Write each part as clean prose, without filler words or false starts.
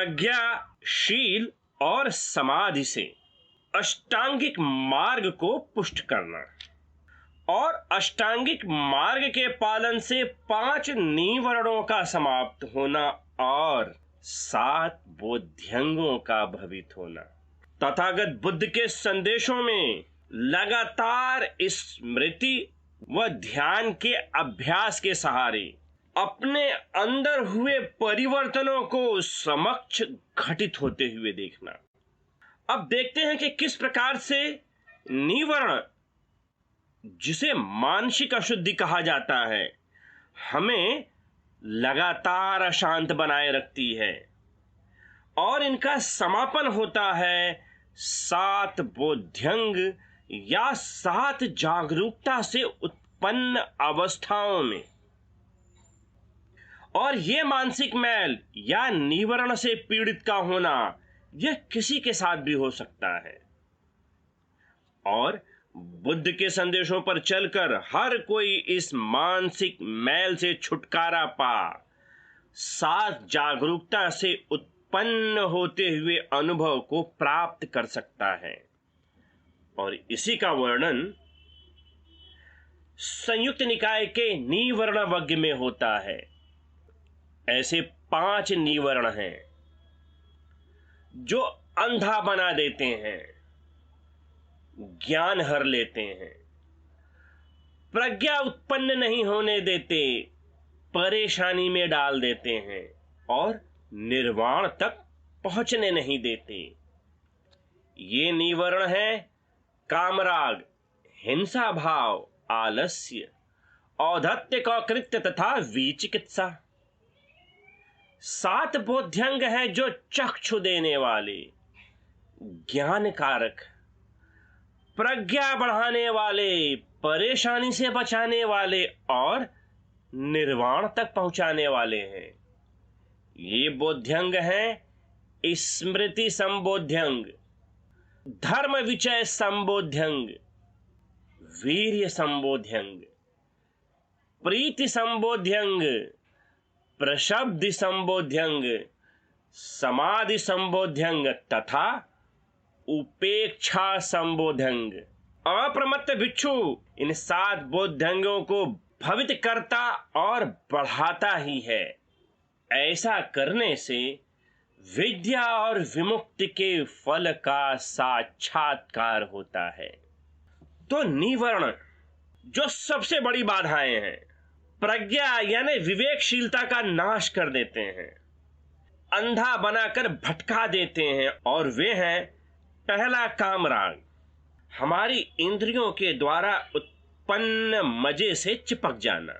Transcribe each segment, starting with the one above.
प्रज्ञाशील और समाधि से अष्टांगिक मार्ग को पुष्ट करना और अष्टांगिक मार्ग के पालन से 5 निवर्णों का समाप्त होना और 7 बोध्यंगों का भवित होना। तथागत बुद्ध के संदेशों में लगातार स्मृति व ध्यान के अभ्यास के सहारे अपने अंदर हुए परिवर्तनों को समक्ष घटित होते हुए देखना। अब देखते हैं कि किस प्रकार से निवर्ण, जिसे मानसिक अशुद्धि कहा जाता है, हमें लगातार अशांत बनाए रखती है और इनका समापन होता है 7 बोध्यंग या 7 जागरूकता से उत्पन्न अवस्थाओं में। और यह मानसिक मैल या निवर्ण से पीड़ित का होना यह किसी के साथ भी हो सकता है और बुद्ध के संदेशों पर चलकर हर कोई इस मानसिक मैल से छुटकारा पा 7 जागरूकता से उत्पन्न होते हुए अनुभव को प्राप्त कर सकता है। और इसी का वर्णन संयुक्त निकाय के निवर्ण वग्ग में होता है। ऐसे 5 निवर्ण हैं जो अंधा बना देते हैं, ज्ञान हर लेते हैं, प्रज्ञा उत्पन्न नहीं होने देते, परेशानी में डाल देते हैं और निर्वाण तक पहुंचने नहीं देते। ये निवर्ण है कामराग, हिंसा भाव, आलस्य, औद्धत्य का कृत्य तथा विचिकित्सा। 7 बोध्यंग है जो चक्षु देने वाले, ज्ञान कारक, प्रज्ञा बढ़ाने वाले, परेशानी से बचाने वाले और निर्वाण तक पहुंचाने वाले हैं। ये बोध्यंग हैं स्मृति संबोध्यंग, धर्म विचय संबोध्यंग, वीर्य संबोध्यंग, प्रीति संबोध्यंग, प्रशब्दि संबोध्यंग, समाधि संबोध्यंग तथा उपेक्षा संबोध्यंग। अप्रमत्त भिक्षु इन 7 बोध्यंगों को भवित करता और बढ़ाता ही है। ऐसा करने से विद्या और विमुक्ति के फल का साक्षात्कार होता है। तो निवर्ण जो सबसे बड़ी बाधाएं हैं, प्रज्ञा यानी विवेकशीलता का नाश कर देते हैं, अंधा बनाकर भटका देते हैं, और वे हैं पहला कामराग, हमारी इंद्रियों के द्वारा उत्पन्न मजे से चिपक जाना,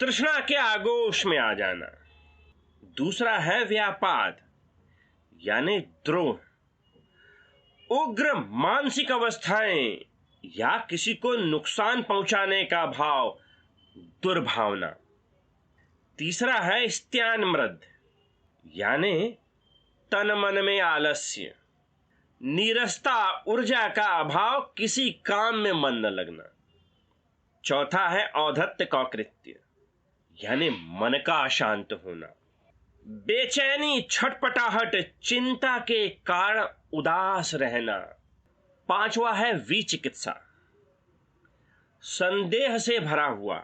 तृष्णा के आगोश में आ जाना। दूसरा है व्यापाद यानी द्रोह, उग्र मानसिक अवस्थाएं या किसी को नुकसान पहुंचाने का भाव, दुर्भावना। तीसरा है स्त्यानमृद यानी तन मन में आलस्य, नीरसता, ऊर्जा का अभाव, किसी काम में मन न लगना। चौथा है औद्धत्य का कृत्य यानी मन का अशांत होना, बेचैनी, छटपटाहट, चिंता के कारण उदास रहना। पांचवा है विचिकित्सा, संदेह से भरा हुआ,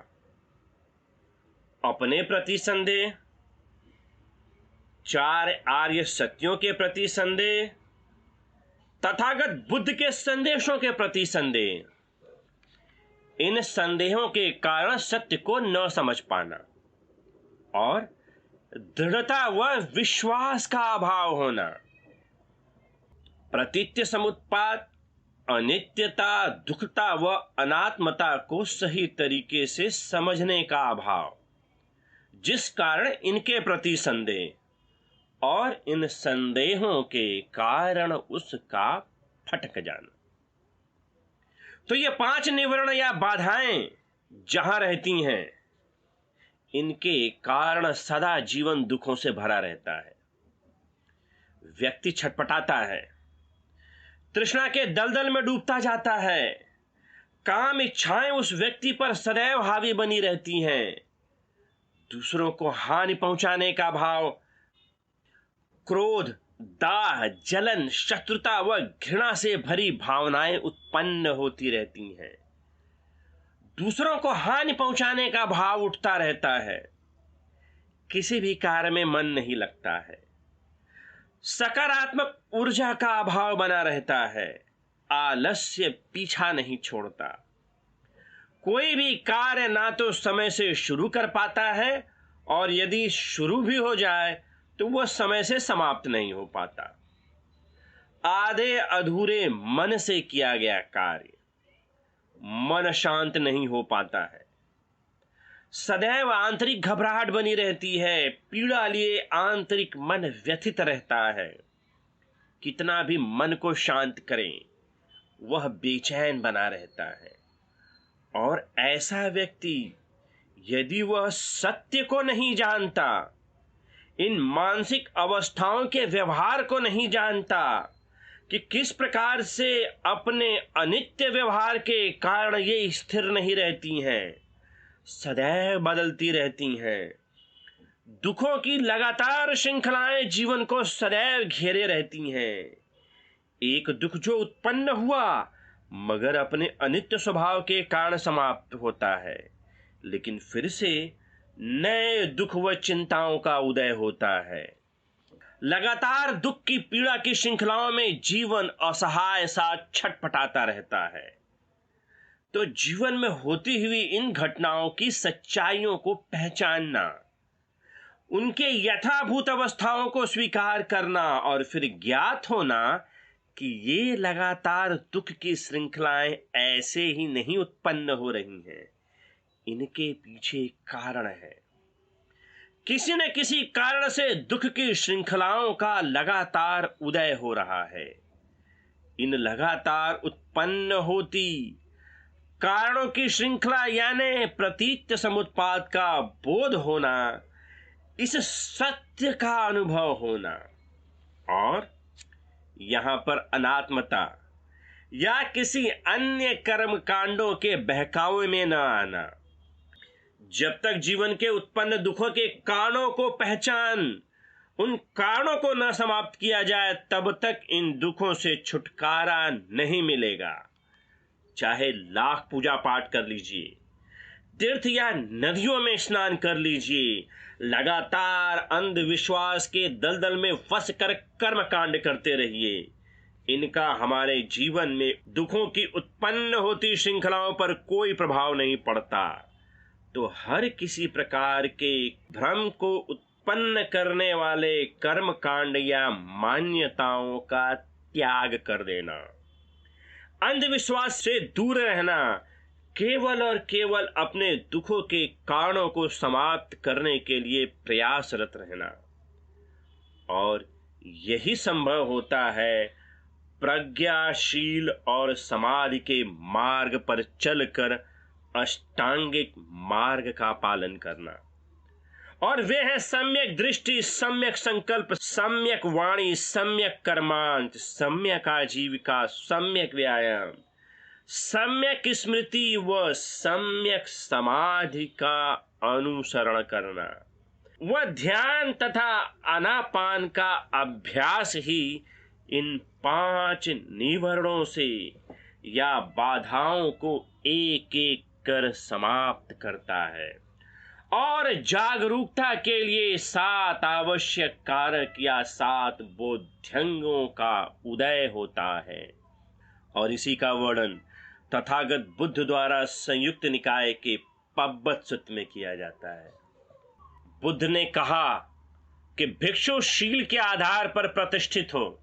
अपने प्रति संदेह, 4 आर्य सत्यों के प्रति संदेह, तथागत बुद्ध के संदेशों के प्रति संदेह। इन संदेहों के कारण सत्य को न समझ पाना और दृढ़ता व विश्वास का अभाव होना, प्रतीत्य समुत्पाद, अनित्यता, दुखता व अनात्मता को सही तरीके से समझने का अभाव, जिस कारण इनके प्रति संदेह और इन संदेहों के कारण उसका फटक जाना। तो ये 5 निवर्ण या बाधाएं जहां रहती हैं, इनके कारण सदा जीवन दुखों से भरा रहता है। व्यक्ति छटपटाता है, तृष्णा के दलदल में डूबता जाता है, काम इच्छाएं उस व्यक्ति पर सदैव हावी बनी रहती हैं, दूसरों को हानि पहुंचाने का भाव, क्रोध, दाह, जलन, शत्रुता व घृणा से भरी भावनाएं उत्पन्न होती रहती हैं। दूसरों को हानि पहुंचाने का भाव उठता रहता है। किसी भी कार्य में मन नहीं लगता है। सकारात्मक ऊर्जा का अभाव बना रहता है। आलस्य पीछा नहीं छोड़ता। कोई भी कार्य ना तो समय से शुरू कर पाता है और यदि शुरू भी हो जाए तो वह समय से समाप्त नहीं हो पाता। आधे अधूरे मन से किया गया कार्य, मन शांत नहीं हो पाता है। सदैव आंतरिक घबराहट बनी रहती है। पीड़ा लिए आंतरिक मन व्यथित रहता है। कितना भी मन को शांत करें, वह बेचैन बना रहता है। और ऐसा व्यक्ति यदि वह सत्य को नहीं जानता, इन मानसिक अवस्थाओं के व्यवहार को नहीं जानता कि किस प्रकार से अपने अनित्य व्यवहार के कारण ये स्थिर नहीं रहती हैं, सदैव बदलती रहती हैं। दुखों की लगातार श्रृंखलाएं जीवन को सदैव घेरे रहती हैं। एक दुख जो उत्पन्न हुआ मगर अपने अनित्य स्वभाव के कारण समाप्त होता है, लेकिन फिर से नए दुख व चिंताओं का उदय होता है। लगातार दुख की पीड़ा की श्रृंखलाओं में जीवन असहाय सा छटपटाता रहता है। तो जीवन में होती हुई इन घटनाओं की सच्चाइयों को पहचानना, उनके यथाभूत अवस्थाओं को स्वीकार करना और फिर ज्ञात होना कि ये लगातार दुख की श्रृंखलाएं ऐसे ही नहीं उत्पन्न हो रही हैं। इनके पीछे कारण है। किसी न किसी कारण से दुख की श्रृंखलाओं का लगातार उदय हो रहा है। इन लगातार उत्पन्न होती कारणों की श्रृंखला यानी प्रतीत समुत्पाद का बोध होना, इस सत्य का अनुभव होना और यहां पर अनात्मता या किसी अन्य कर्म कांडों के बहकावे में न आना। जब तक जीवन के उत्पन्न दुखों के कारणों को पहचान, उन कारणों को न समाप्त किया जाए, तब तक इन दुखों से छुटकारा नहीं मिलेगा। चाहे लाख पूजा पाठ कर लीजिए, तीर्थ या नदियों में स्नान कर लीजिए, लगातार अंधविश्वास के दलदल में फंस कर कर्म कांड करते रहिए, इनका हमारे जीवन में दुखों की उत्पन्न होती श्रृंखलाओं पर कोई प्रभाव नहीं पड़ता। तो हर किसी प्रकार के भ्रम को उत्पन्न करने वाले कर्म कांड या मान्यताओं का त्याग कर देना, अंधविश्वास से दूर रहना, केवल और केवल अपने दुखों के कारणों को समाप्त करने के लिए प्रयासरत रहना। और यही संभव होता है प्रज्ञाशील और समाधि के मार्ग पर चलकर अष्टांगिक मार्ग का पालन करना। और वे हैं सम्यक दृष्टि, सम्यक संकल्प, सम्यक वाणी, सम्यक कर्मांत, सम्यक आजीविका, सम्यक व्यायाम, सम्यक स्मृति व सम्यक समाधि का अनुसरण करना। वह ध्यान तथा आनापान का अभ्यास ही इन 5 निवरणों से या बाधाओं को एक एक कर समाप्त करता है और जागरूकता के लिए 7 आवश्यक कारक या 7 बोध्यंगों का उदय होता है। और इसी का वर्णन तथागत बुद्ध द्वारा संयुक्त निकाय के पब्बत सूत्र में किया जाता है। बुद्ध ने कहा कि भिक्षु शील के आधार पर प्रतिष्ठित हो,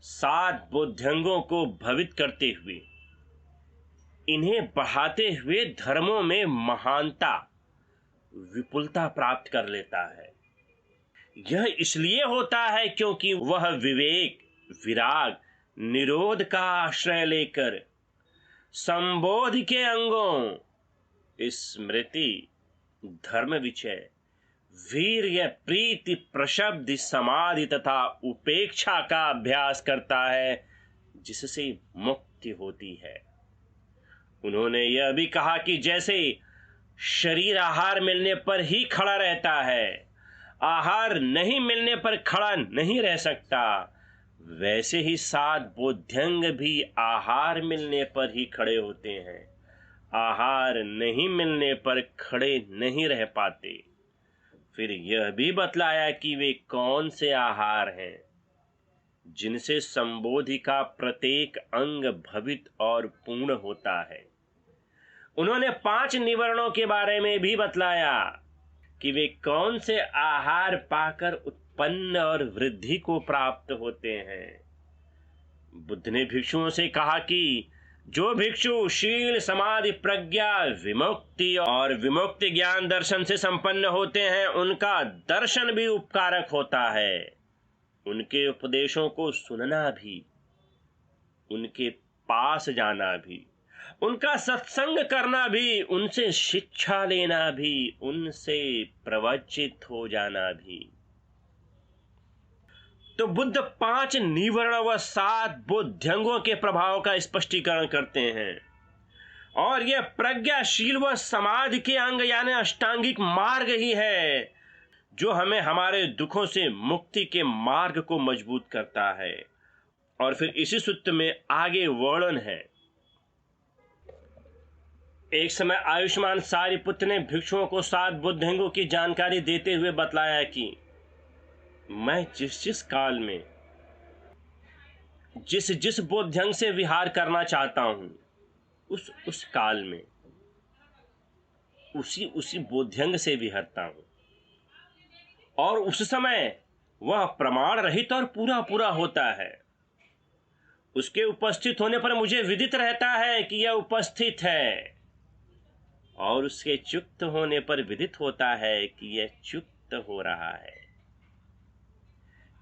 7 बोध्यंगों को भवित करते हुए, इन्हें बढ़ाते हुए धर्मों में महानता, विपुलता प्राप्त कर लेता है। यह इसलिए होता है क्योंकि वह विवेक, विराग, निरोध का आश्रय लेकर संबोधि के अंगों स्मृति, धर्म विचय, वीर्य, प्रीति, प्रशब्द, समाधि तथा उपेक्षा का अभ्यास करता है, जिससे मुक्ति होती है। उन्होंने यह भी कहा कि जैसे शरीर आहार मिलने पर ही खड़ा रहता है, आहार नहीं मिलने पर खड़ा नहीं रह सकता, वैसे ही 7 बोध्यंग भी आहार मिलने पर ही खड़े होते हैं। आहार नहीं मिलने पर खड़े नहीं रह पाते। फिर यह भी बतलाया कि वे कौन से आहार हैं जिनसे संबोधि का प्रत्येक अंग भवित और पूर्ण होता है। उन्होंने 5 निवर्णों के बारे में भी बतलाया कि वे कौन से आहार पाकर उत्पन्न और वृद्धि को प्राप्त होते हैं। बुद्ध ने भिक्षुओं से कहा कि जो भिक्षु शील समाधि प्रज्ञा विमुक्ति और विमुक्ति ज्ञान दर्शन से संपन्न होते हैं, उनका दर्शन भी उपकारक होता है। उनके उपदेशों को सुनना भी, उनके पास जाना भी, उनका सत्संग करना भी, उनसे शिक्षा लेना भी, उनसे प्रवचित हो जाना भी। तो बुद्ध 5 निवर्ण व 7 बोध्यंगों के प्रभाव का स्पष्टीकरण करते हैं और यह प्रज्ञाशील व समाधि के अंग यानी अष्टांगिक मार्ग ही है जो हमें हमारे दुखों से मुक्ति के मार्ग को मजबूत करता है। और फिर इसी सूत्र में आगे वर्णन है। एक समय आयुष्मान सारिपुत्र ने भिक्षुओं को 7 बोध्यंगों की जानकारी देते हुए बतलाया कि मैं जिस काल में जिस बोध्यंग से विहार करना चाहता हूं, उस काल में उसी बोध्यंग से विहरता हूं और उस समय वह प्रमाण रहित और पूरा होता है। उसके उपस्थित होने पर मुझे विदित रहता है कि यह उपस्थित है और उसके चुप्त होने पर विदित होता है कि यह चुप्त हो रहा है।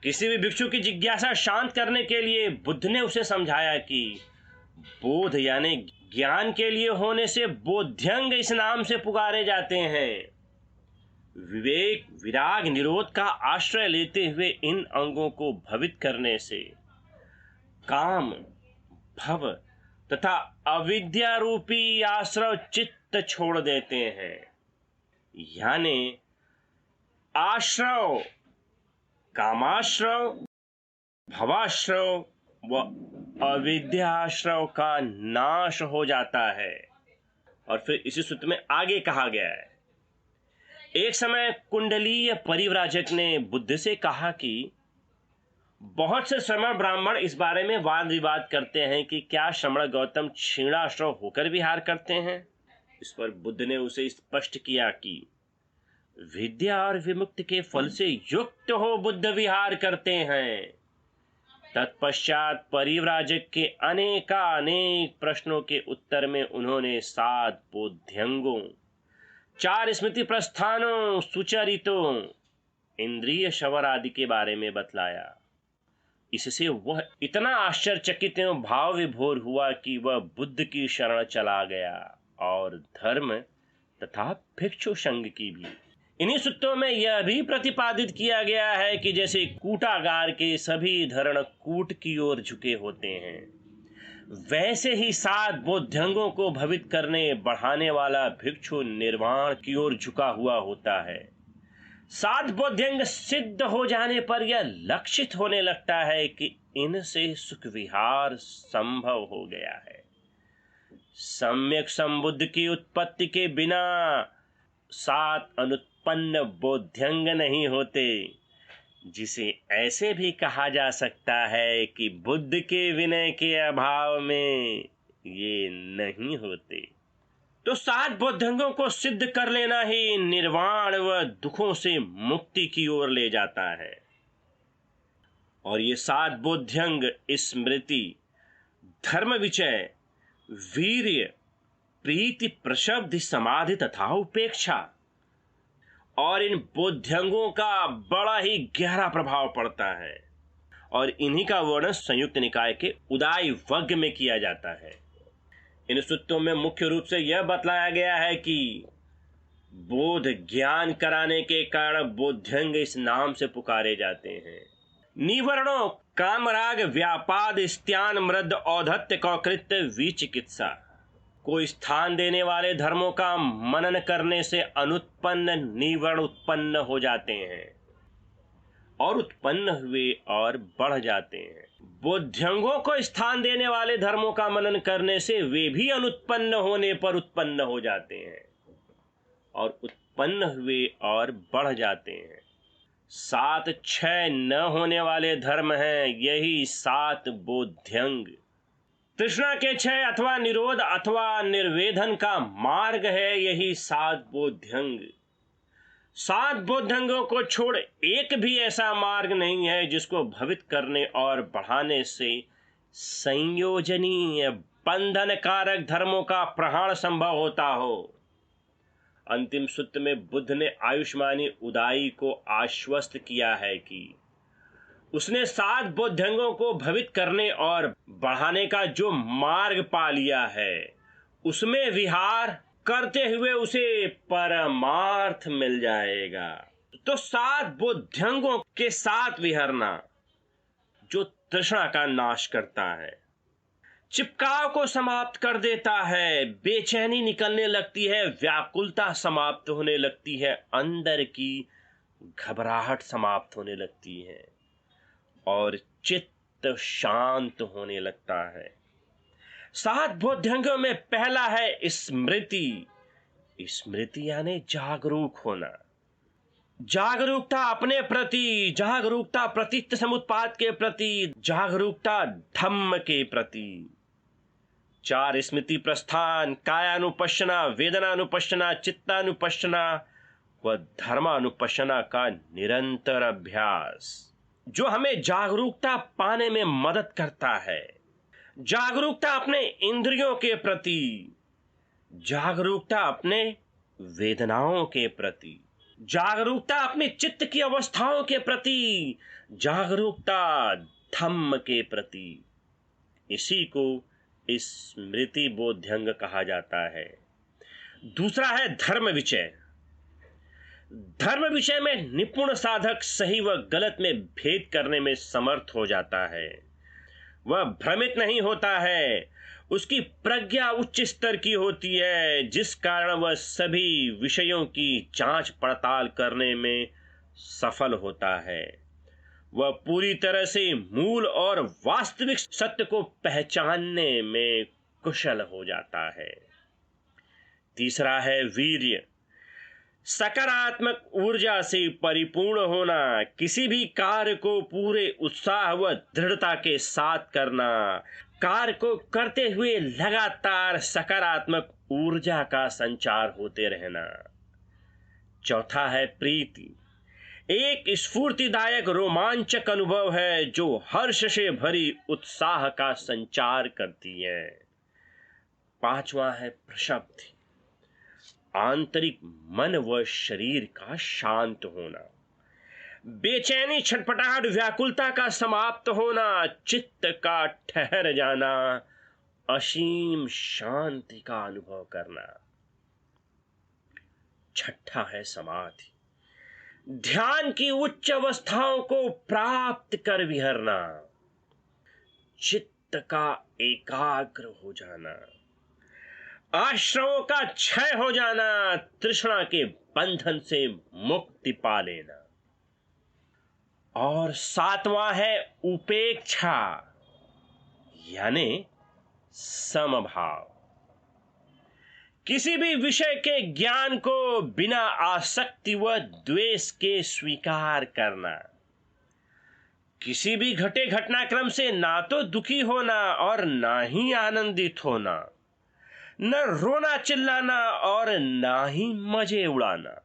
किसी भी भिक्षु की जिज्ञासा शांत करने के लिए बुद्ध ने उसे समझाया कि बोध यानी ज्ञान के लिए होने से बोध्यंग इस नाम से पुकारे जाते हैं। विवेक विराग निरोध का आश्रय लेते हुए इन अंगों को भवित करने से काम भव तथा अविद्या रूपी आश्रव चित्त छोड़ देते हैं। यानी आश्रव कामाश्रव भवाश्रव व अविद्याश्रव का नाश हो जाता है। और फिर इसी सूत्र में आगे कहा गया है, एक समय कुंडलीय परिव्राजक ने बुद्ध से कहा कि बहुत से श्रमण ब्राह्मण इस बारे में वाद विवाद करते हैं कि क्या श्रमण गौतम क्षीणाश्रव होकर विहार करते हैं। इस पर बुद्ध ने उसे स्पष्ट किया कि विद्या और विमुक्ति के फल से युक्त हो बुद्ध विहार करते हैं। तत्पश्चात परिव्राजक के अनेक प्रश्नों के उत्तर में उन्होंने 7 बोध्यंगों, 4 स्मृति प्रस्थानों, सुचरितों, इंद्रिय शवर आदि के बारे में बतलाया। इससे वह इतना आश्चर्यचकित एवं भाव विभोर हुआ कि वह बुद्ध की शरण चला गया और धर्म तथा भिक्षु संघ की भी। इन्हीं सूत्रों में यह भी प्रतिपादित किया गया है कि जैसे कूटागार के सभी धरण कूट की ओर झुके होते हैं, वैसे ही 7 बोध्यंगों को भवित करने बढ़ाने वाला भिक्षु निर्वाण की ओर झुका हुआ होता है। 7 बोध्यंग सिद्ध हो जाने पर यह लक्षित होने लगता है कि इनसे सुख विहार संभव हो गया है। सम्यक संबुद्ध की उत्पत्ति के बिना 7 अनुत्पन्न बोध्यंग नहीं होते, जिसे ऐसे भी कहा जा सकता है कि बुद्ध के विनय के अभाव में ये नहीं होते। तो 7 बोध्यंगों को सिद्ध कर लेना ही निर्वाण व दुखों से मुक्ति की ओर ले जाता है। और ये 7 बोध्यंग स्मृति, धर्म विचय, वीर्य, प्रीति, प्रशब्द, समाधि तथा उपेक्षा, और इन बोध्यंगों का बड़ा ही गहरा प्रभाव पड़ता है और इन्हीं का वर्णन संयुक्त निकाय के उदाई वर्ग में किया जाता है। इन सूत्रों में मुख्य रूप से यह बतलाया गया है कि बोध ज्ञान कराने के कारण बोध्यंग इस नाम से पुकारे जाते हैं। निवर्णों कामराग व्यापाद स्त्यान मृद औधत्य कौकृत्य विचिकित्सा को स्थान देने वाले धर्मों का मनन करने से अनुत्पन्न निवर्ण उत्पन्न हो जाते हैं। और उत्पन्न हुए और बढ़ जाते हैं। बोध्यंगों को स्थान देने वाले धर्मों का मनन करने से वे भी अनुत्पन्न होने पर उत्पन्न हो जाते हैं और उत्पन्न हुए और बढ़ जाते हैं। 7 क्षय न होने वाले धर्म हैं, यही 7 बोध्यंग। तृष्णा के क्षय अथवा निरोध अथवा निर्वेधन का मार्ग है, यही 7 बोध्यंग। 7 बोध्यंगों को छोड़ एक भी ऐसा मार्ग नहीं है जिसको भवित करने और बढ़ाने से संयोजनीय बंधन कारक धर्मों का प्रहार संभव होता हो। अंतिम सूत्र में बुद्ध ने आयुष्मानी उदाई को आश्वस्त किया है कि उसने 7 बोध्यंगों को भवित करने और बढ़ाने का जो मार्ग पा लिया है उसमें विहार करते हुए उसे परमार्थ मिल जाएगा। तो 7 बोध्यंगों के साथ विहरना जो तृष्णा का नाश करता है, चिपकाव को समाप्त कर देता है, बेचैनी निकलने लगती है, व्याकुलता समाप्त होने लगती है, अंदर की घबराहट समाप्त होने लगती है और चित्त शांत होने लगता है। 7 बोध्यंगों में पहला है स्मृति। स्मृति यानी जागरूक होना, जागरूकता अपने प्रति, जागरूकता प्रतित्व समुत्पाद के प्रति, जागरूकता धम्म के प्रति। 4 स्मृति प्रस्थान, कायानुपश्यना, वेदनानुपश्यना, चित्तानुपश्यना व धर्मानुपश्यना का निरंतर अभ्यास जो हमें जागरूकता पाने में मदद करता है। जागरूकता अपने इंद्रियों के प्रति, जागरूकता अपने वेदनाओं के प्रति, जागरूकता अपने चित्त की अवस्थाओं के प्रति, जागरूकता धम्म के प्रति। इसी को स्मृति बोध्यंग कहा जाता है। दूसरा है धर्म विषय। धर्म विषय में निपुण साधक सही व गलत में भेद करने में समर्थ हो जाता है। वह भ्रमित नहीं होता है, उसकी प्रज्ञा उच्च स्तर की होती है, जिस कारण वह सभी विषयों की जांच पड़ताल करने में सफल होता है। वह पूरी तरह से मूल और वास्तविक सत्य को पहचानने में कुशल हो जाता है। तीसरा है वीर्य। सकारात्मक ऊर्जा से परिपूर्ण होना, किसी भी कार्य को पूरे उत्साह व दृढ़ता के साथ करना, कार्य को करते हुए लगातार सकारात्मक ऊर्जा का संचार होते रहना। चौथा है प्रीति। एक स्फूर्तिदायक रोमांचक अनुभव है जो हर्ष से भरी उत्साह का संचार करती है। पांचवा है प्रशब्द। आंतरिक मन व शरीर का शांत होना, बेचैनी, छटपटाहट, व्याकुलता का समाप्त होना, चित्त का ठहर जाना, असीम शांति का अनुभव करना। छठा है समाधि। ध्यान की उच्च अवस्थाओं को प्राप्त कर विहरना, चित्त का एकाग्र हो जाना, आश्रमों का क्षय हो जाना, तृष्णा के बंधन से मुक्ति पा लेना। और सातवां है उपेक्षा यानी समभाव। किसी भी विषय के ज्ञान को बिना आसक्ति व द्वेष के स्वीकार करना, किसी भी घटे घटनाक्रम से ना तो दुखी होना और ना ही आनंदित होना, न रोना चिल्लाना और ना ही मजे उड़ाना।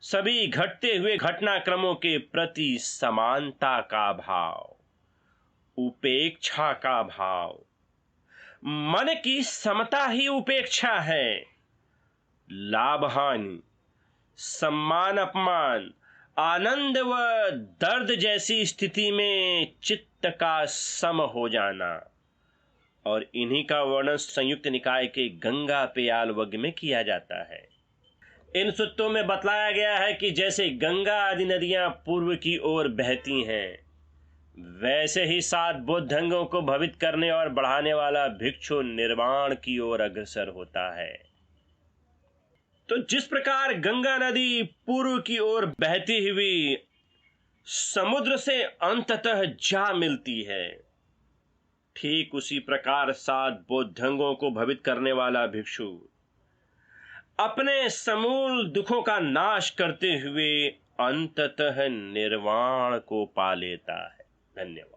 सभी घटते हुए घटनाक्रमों के प्रति समानता का भाव, उपेक्षा का भाव। मन की समता ही उपेक्षा है। लाभ हानि, सम्मान अपमान, आनंद व दर्द जैसी स्थिति में चित्त का सम हो जाना। और इन्हीं का वर्णन संयुक्त निकाय के गंगा पेयाल वग्ग में किया जाता है। इन सूत्रों में बतलाया गया है कि जैसे गंगा आदि नदियां पूर्व की ओर बहती हैं, वैसे ही 7 बोध्यंगों को भवित करने और बढ़ाने वाला भिक्षु निर्वाण की ओर अग्रसर होता है। तो जिस प्रकार गंगा नदी पूर्व की ओर बहती हुई समुद्र से अंततः जा मिलती है। ठीक उसी प्रकार 7 बोधंगों को भवित करने वाला भिक्षु अपने समूल दुखों का नाश करते हुए अंततः निर्वाण को पा लेता है। धन्यवाद।